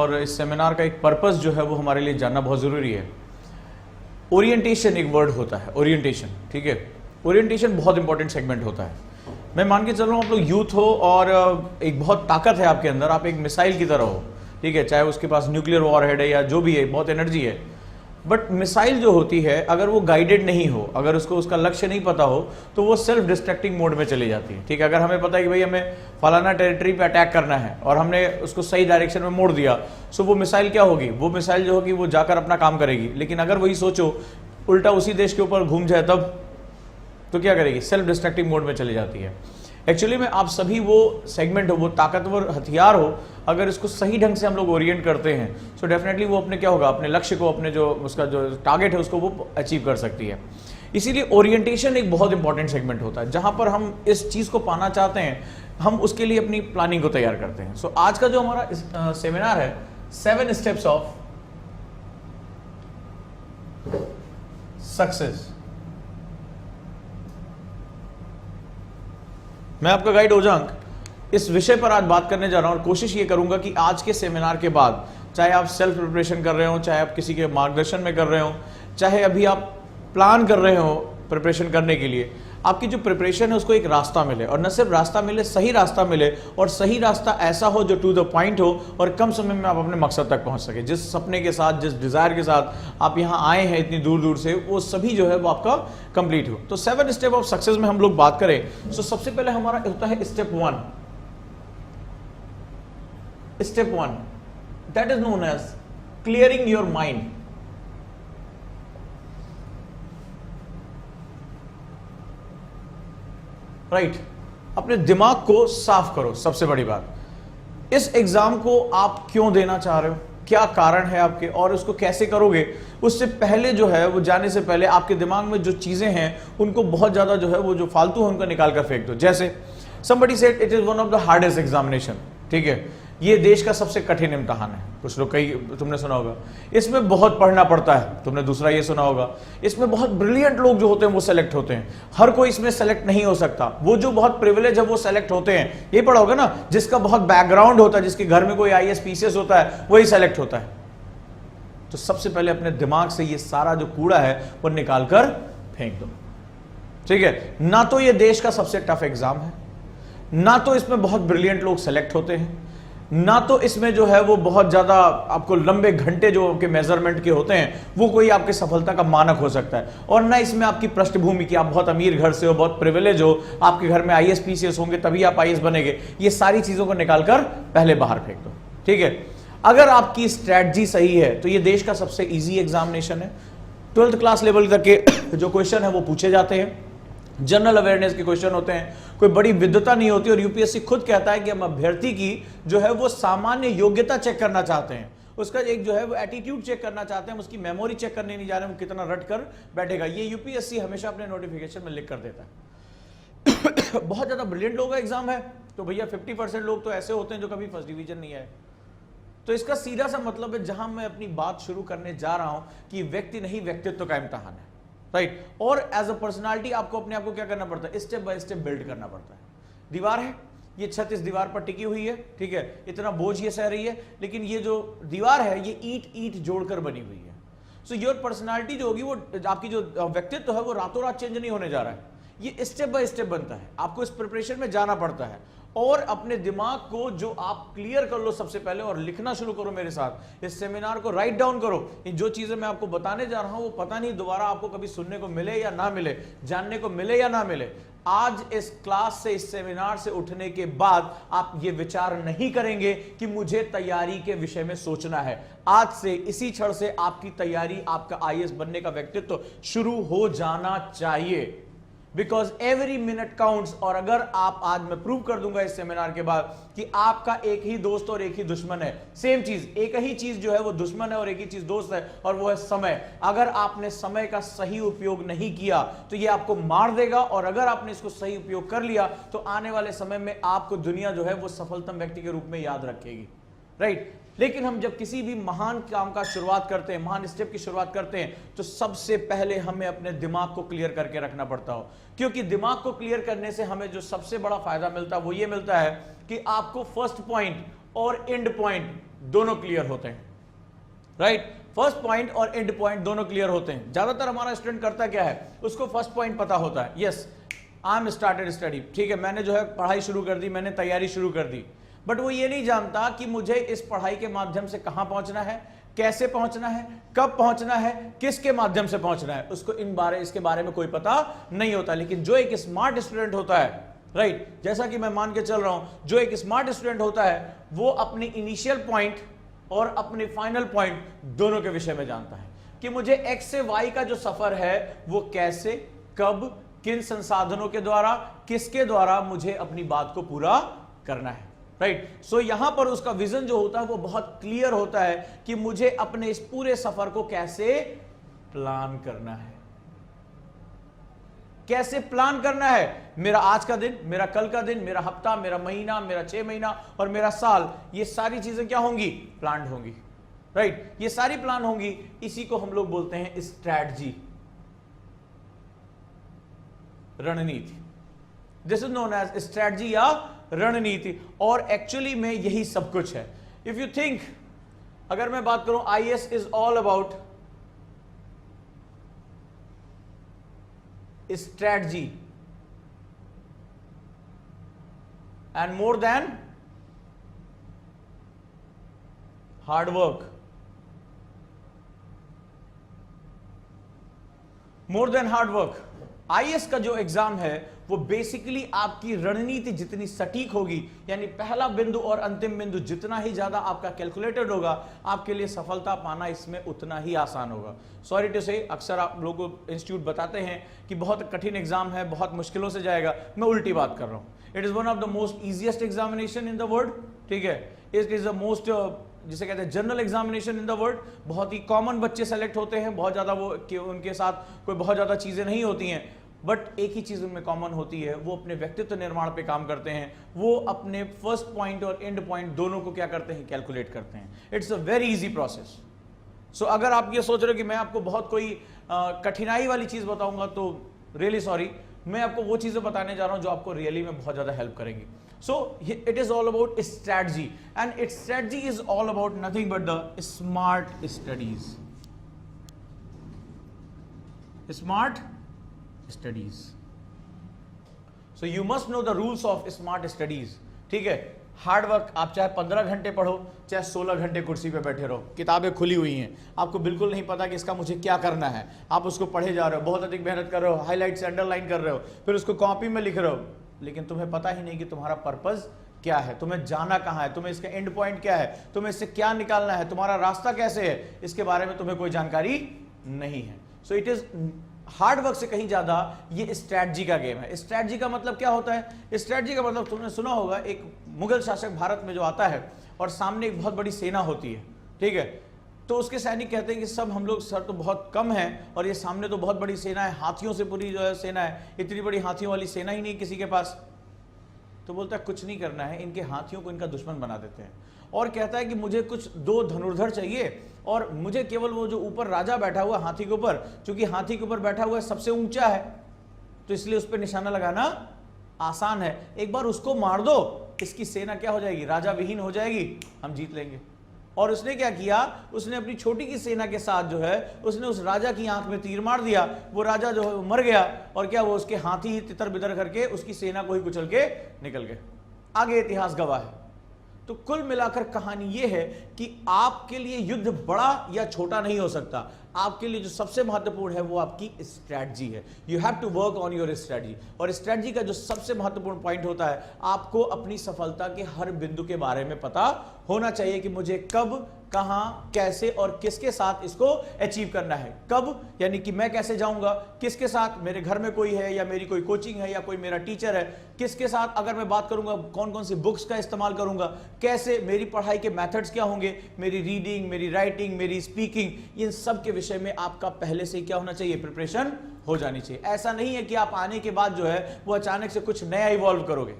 और इस सेमिनार का एक पर्पस जो है वो हमारे लिए जानना बहुत ज़रूरी है। ओरिएंटेशन एक वर्ड होता है, ओरिएंटेशन, ठीक है। ओरिएंटेशन बहुत इंपॉर्टेंट सेगमेंट होता है। मैं मान के चल रहा हूँ आप लोग यूथ हो और एक बहुत ताकत है आपके अंदर, आप एक मिसाइल की तरह हो, ठीक है, चाहे उसके पास न्यूक्लियर वॉरहेड है या जो भी है, बहुत एनर्जी है। बट मिसाइल जो होती है अगर वो गाइडेड नहीं हो, अगर उसको उसका लक्ष्य नहीं पता हो, तो वो सेल्फ डिस्ट्रक्टिंग मोड में चली जाती है, ठीक है। अगर हमें पता है कि भाई हमें फलाना टेरिटरी पे अटैक करना है और हमने उसको सही डायरेक्शन में मोड़ दिया, सो वो मिसाइल क्या होगी, वो मिसाइल जो होगी वो जाकर अपना काम करेगी। लेकिन अगर वही सोचो उल्टा उसी देश के ऊपर घूम जाए तब, तो क्या करेगी, सेल्फ डिस्ट्रक्टिंग मोड में चली जाती है। एक्चुअली में आप सभी वो सेगमेंट हो, वो ताकतवर हथियार हो, अगर इसको सही ढंग से हम लोग ओरिएंट करते हैं सो डेफिनेटली वो अपने क्या होगा, अपने लक्ष्य को, अपने जो उसका जो टारगेट है उसको वो अचीव कर सकती है। इसीलिए ओरिएंटेशन एक बहुत इंपॉर्टेंट सेगमेंट होता है, जहां पर हम इस चीज को पाना चाहते हैं, हम उसके लिए अपनी प्लानिंग को तैयार करते हैं। सो आज का जो हमारा सेमिनार है 7 स्टेप्स ऑफ सक्सेस। मैं आपका गाइड ओजांक इस विषय पर आज बात करने जा रहा हूं और कोशिश ये करूंगा कि आज के सेमिनार के बाद, चाहे आप सेल्फ प्रिपरेशन कर रहे हो, चाहे आप किसी के मार्गदर्शन में कर रहे हो, चाहे अभी आप प्लान कर रहे हो प्रिपरेशन करने के लिए, आपकी जो प्रिपरेशन है उसको एक रास्ता मिले, और न सिर्फ रास्ता मिले, सही रास्ता मिले, और सही रास्ता ऐसा हो जो टू द पॉइंट हो और कम समय में आप अपने मकसद तक पहुंच सके। जिस सपने के साथ, जिस डिजायर के साथ आप यहाँ आए हैं इतनी दूर दूर से, वो सभी जो है वो आपका कंप्लीट हो। तो 7 स्टेप ऑफ सक्सेस में हम लोग बात करें तो सबसे पहले हमारा होता है step 1। Step 1 that is known as clearing your mind. Right, अपने दिमाग को साफ करो। सबसे बड़ी बात, इस एग्जाम को आप क्यों देना चाह रहे हो, क्या कारण है आपके, और उसको कैसे करोगे, उससे पहले जो है वो जाने से पहले आपके दिमाग में जो चीजें हैं उनको बहुत ज्यादा जो है वो जो फालतू है उनको निकाल कर फेंक दो। जैसे somebody said it is one of the hardest examination, ठीक है, ये देश का सबसे कठिन इम्तहान है। कुछ लोग, कई तुमने सुना होगा, इसमें बहुत पढ़ना पड़ता है, तुमने दूसरा ये सुना होगा, इसमें बहुत ब्रिलियंट लोग जो होते हैं वो सेलेक्ट होते हैं, हर कोई इसमें सेलेक्ट नहीं हो सकता, वो जो बहुत प्रिविलेज है वो सेलेक्ट होते हैं। ये पढ़ा होगा ना, जिसका बहुत बैकग्राउंड होता है, जिसके घर में कोई IAS PCS होता है, वही सेलेक्ट होता है। तो सबसे पहले अपने दिमाग से ये सारा जो कूड़ा है वो निकाल कर फेंक दो, ठीक है। ना तो ये देश का सबसे टफ एग्जाम है, ना तो इसमें बहुत ब्रिलियंट लोग सेलेक्ट होते हैं, ना तो इसमें जो है वो बहुत ज्यादा आपको लंबे घंटे जो आपके मेजरमेंट के होते हैं वो कोई आपके सफलता का मानक हो सकता है, और ना इसमें आपकी पृष्ठभूमि की, आप बहुत अमीर घर से हो, बहुत प्रिविलेज हो, आपके घर में IAS PCS होंगे तभी आप IAS बनेंगे, ये सारी चीजों को निकालकर पहले बाहर फेंक दो, ठीक है। अगर आपकी स्ट्रैटेजी सही है तो ये देश का सबसे ईजी एग्जामिनेशन है। 12th क्लास लेवल तक के जो क्वेश्चन है वो पूछे जाते हैं, जनरल अवेयरनेस के क्वेश्चन होते हैं, कोई बड़ी विद्वता नहीं होती, और यूपीएससी खुद कहता है कि हम अभ्यर्थी की जो है वो सामान्य योग्यता चेक करना चाहते हैं, उसका एक जो है वो एटीट्यूड चेक करना चाहते हैं, उसकी मेमोरी चेक करने नहीं जा रहे हैं, वो कितना रट कर बैठेगा। ये यूपीएससी हमेशा अपने नोटिफिकेशन में लिख कर देता है। बहुत ज्यादा ब्रिलियंट लोगों का एग्जाम है तो भैया 50% लोग तो ऐसे होते हैं जो कभी फर्स्ट डिवीजन नहीं आए। तो इसका सीधा सा मतलब है, जहां मैं अपनी बात शुरू करने जा रहा हूं कि व्यक्ति नहीं व्यक्तित्व का इम्तहान है, राइट। और एज अ पर्सनालिटी आपको अपने आप को क्या करना पड़ता है, स्टेप बाय स्टेप बिल्ड करना पड़ता है। दीवार है, ये छत इस दीवार पर टिकी हुई है, ठीक है, इतना बोझ ये सह रही है, लेकिन ये जो दीवार है ये ईंट जोड़कर बनी हुई है। सो योर पर्सनालिटी जो होगी, वो आपकी जो व्यक्तित्व है वो रातों रात चेंज नहीं होने जा रहा है, ये स्टेप बाय स्टेप बनता है। आपको इस प्रिपरेशन में जाना पड़ता है, और अपने दिमाग को जो आप क्लियर कर लो सबसे पहले, और लिखना शुरू करो मेरे साथ, इस सेमिनार को राइट डाउन करो। जो चीजें मैं आपको बताने जा रहा हूं वो पता नहीं दोबारा आपको कभी सुनने को मिले या ना मिले, जानने को मिले या ना मिले। आज इस क्लास से, इस सेमिनार से उठने के बाद आप ये विचार नहीं करेंगे कि मुझे तैयारी के विषय में सोचना है। आज से, इसी क्षण से आपकी तैयारी, आपका IAS बनने का व्यक्तित्व शुरू हो जाना चाहिए, बिकॉज एवरी मिनट काउंट्स। और अगर आप, आज मैं प्रूव कर दूंगा इस सेमिनार के बाद कि आपका एक ही दोस्त और एक ही दुश्मन है, सेम चीज, एक ही चीज जो है वो दुश्मन है और एक ही चीज दोस्त है, और वो है समय। अगर आपने समय का सही उपयोग नहीं किया तो ये आपको मार देगा, और अगर आपने इसको सही उपयोग कर लिया तो आने वाले समय में आपको दुनिया जो है वो सफलतम व्यक्ति के रूप में याद रखेगी, राइट। लेकिन हम जब किसी भी महान काम का शुरुआत करते हैं, महान स्टेप की शुरुआत करते हैं, तो सबसे पहले हमें अपने दिमाग को क्लियर करके रखना पड़ता हो, क्योंकि दिमाग को क्लियर करने से हमें जो सबसे बड़ा फायदा मिलता है वो ये मिलता है कि आपको फर्स्ट पॉइंट और एंड पॉइंट दोनों क्लियर होते हैं, राइट। फर्स्ट पॉइंट और एंड पॉइंट दोनों क्लियर होते हैं। ज्यादातर हमारा स्टूडेंट करता क्या है, उसको फर्स्ट पॉइंट पता होता है, yes I am started study, ठीक है, मैंने जो है पढ़ाई शुरू कर दी, मैंने तैयारी शुरू कर दी, बट वो ये नहीं जानता कि मुझे इस पढ़ाई के माध्यम से कहां पहुंचना है, कैसे पहुंचना है, कब पहुंचना है, किसके माध्यम से पहुंचना है, उसको इसके बारे में कोई पता नहीं होता। लेकिन जो एक स्मार्ट स्टूडेंट होता है, राइट, जैसा कि मैं मान के चल रहा हूं, जो एक स्मार्ट स्टूडेंट होता है वो अपनी इनिशियल पॉइंट और अपने फाइनल पॉइंट दोनों के विषय में जानता है कि मुझे एक्स से वाई का जो सफर है वो कैसे, कब, किन संसाधनों के द्वारा, किसके द्वारा मुझे अपनी बात को पूरा करना है, राइट। सो यहां पर उसका विजन जो होता है वो बहुत क्लियर होता है कि मुझे अपने इस पूरे सफर को कैसे प्लान करना है, कैसे प्लान करना है। मेरा आज का दिन, मेरा कल का दिन, मेरा हफ्ता, मेरा महीना, मेरा 6 महीना और मेरा साल, ये सारी चीजें क्या होंगी, प्लान होंगी, राइट। ये सारी प्लान होंगी, इसी को हम लोग बोलते हैं स्ट्रैटेजी, रणनीति। This is known as strategy या रणनीति, और एक्चुअली में यही सब कुछ है। इफ यू थिंक, अगर मैं बात करूं, IAS is all about strategy and more than hard work, more than hard work। IAS का जो एग्जाम है वो बेसिकली आपकी रणनीति जितनी सटीक होगी, यानी पहला बिंदु और अंतिम बिंदु जितना ही ज्यादा आपका कैलकुलेटेड होगा, आपके लिए सफलता पाना इसमें उतना ही आसान होगा। सॉरी टू से, अक्सर आप लोगों को इंस्टीट्यूट बताते हैं कि बहुत कठिन एग्जाम है, बहुत मुश्किलों से जाएगा, मैं उल्टी बात कर रहा हूं। It is one of the most easiest examination in the world, ठीक है। इट इज द मोस्ट, जिसे कहते हैं general examination in the world. बहुत ही कॉमन बच्चे सेलेक्ट होते हैं, बहुत ज्यादा वो कि उनके साथ कोई बहुत ज्यादा चीजें नहीं होती हैं, बट एक ही चीज उनमें कॉमन होती है, वो अपने व्यक्तित्व निर्माण पे काम करते हैं, वो अपने फर्स्ट पॉइंट और एंड पॉइंट दोनों को क्या करते हैं, कैलकुलेट करते हैं। It's a very easy process. So अगर आप ये सोच रहे हो कि मैं आपको बहुत कोई कठिनाई वाली चीज बताऊंगा, तो रियली सॉरी, मैं आपको वो चीजें बताने जा रहा हूं जो आपको रियली में बहुत ज्यादा हेल्प करेंगी। So it is all about strategy, and it's strategy is all about nothing but the smart studies, smart studies. So you must know the rules of smart studies, ठीक है। हार्ड वर्क, आप चाहे 15 घंटे पढ़ो, चाहे 16 घंटे कुर्सी पे बैठे रहो, किताबें खुली हुई हैं, आपको बिल्कुल नहीं पता कि इसका मुझे क्या करना है, आप उसको पढ़े जा रहे हो, बहुत अधिक मेहनत कर रहे हो, हाईलाइट से अंडरलाइन कर रहे हो, फिर उसको कॉपी में लिख रहे हो, लेकिन तुम्हें पता ही नहीं कि तुम्हारा पर्पस क्या है, तुम्हें जाना कहाँ है, तुम्हें इसका एंड पॉइंट क्या है, तुम्हें इससे क्या निकालना है, तुम्हारा रास्ता कैसे है, इसके बारे में तुम्हें कोई जानकारी नहीं है। So it is hard work से कहीं ज्यादा ये स्ट्रैटेजी का गेम है। स्ट्रैटेजी का मतलब क्या होता है, स्ट्रैटेजी का मतलब तुमने सुना होगा, एक मुगल शासक भारत में जो आता है और सामने एक बहुत बड़ी सेना होती है, ठीक है, तो उसके सैनिक कहते हैं कि सब हम लोग सर तो बहुत कम हैं और ये सामने तो बहुत बड़ी सेना है, हाथियों से पूरी जो है सेना है, इतनी बड़ी हाथियों वाली सेना ही नहीं किसी के पास। तो बोलता है कुछ नहीं करना है, इनके हाथियों को इनका दुश्मन बना देते हैं, और कहता है कि मुझे कुछ 2 धनुर्धर चाहिए, और मुझे केवल वो जो ऊपर राजा बैठा हुआ हाथी के ऊपर, क्योंकि हाथी के ऊपर बैठा हुआ सबसे ऊंचा है, तो इसलिए उस पर निशाना लगाना आसान है, एक बार उसको मार दो, इसकी सेना क्या हो जाएगी, राजा विहीन हो जाएगी, हम जीत लेंगे। और उसने क्या किया, उसने अपनी छोटी की सेना के साथ जो है उसने उस राजा की आंख में तीर मार दिया, वो राजा जो है मर गया, और क्या वो उसके हाथी तितर बितर करके उसकी सेना को ही कुचल के निकल गए। आगे इतिहास गवाह है। तो कुल मिलाकर कहानी यह है कि आपके लिए युद्ध बड़ा या छोटा नहीं हो सकता, आपके लिए जो सबसे महत्वपूर्ण है वो आपकी स्ट्रैटेजी है। You have to work on your strategy, और स्ट्रैटेजी का जो सबसे महत्वपूर्ण पॉइंट होता है, आपको अपनी सफलता के हर बिंदु के बारे में पता होना चाहिए कि मुझे कब, कहां, कैसे और किसके साथ इसको अचीव करना है। कब यानी कि मैं कैसे जाऊंगा, किसके साथ, मेरे घर में कोई है या मेरी कोई कोचिंग है या कोई मेरा टीचर है, किसके साथ अगर मैं बात करूंगा कौन कौन सी बुक्स का इस्तेमाल करूंगा, कैसे मेरी पढ़ाई के मेथड्स क्या होंगे, मेरी रीडिंग, मेरी राइटिंग, मेरी स्पीकिंग, इन सब के विषय में आपका पहले से क्या होना चाहिए, प्रिपरेशन हो जानी चाहिए। ऐसा नहीं है कि आप आने के बाद जो है वो अचानक से कुछ नया इवॉल्व करोगे।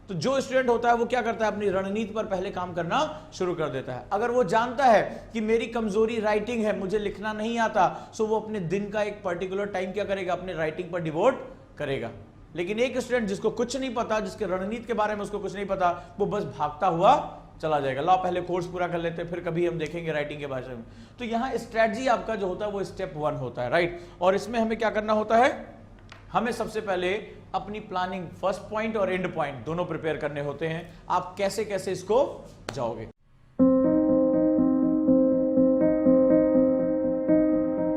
तो जो स्टूडेंट होता है वो क्या करता है, अपनी रणनीति पर पहले काम करना शुरू कर देता है। अगर वो जानता है कि मेरी कमजोरी राइटिंग है, मुझे लिखना नहीं आता, सो वो अपने दिन का एक पर्टिकुलर टाइम क्या करेगा, अपने राइटिंग पर डिवोट करेगा। लेकिन एक स्टूडेंट जिसको कुछ नहीं पता, जिसके रणनीति के बारे में उसको कुछ नहीं पता, वो बस भागता हुआ चला जाएगा। लाओ पहले कोर्स पूरा कर लेते हैं, फिर कभी हम देखेंगे राइटिंग के भाषा में। तो यहां स्ट्रेटजी आपका जो होता है वो स्टेप 1 होता है, राइट। और इसमें हमें क्या करना होता है, हमें सबसे पहले अपनी प्लानिंग फर्स्ट पॉइंट और एंड पॉइंट दोनों प्रिपेयर करने होते हैं। आप कैसे कैसे इसको जाओगे।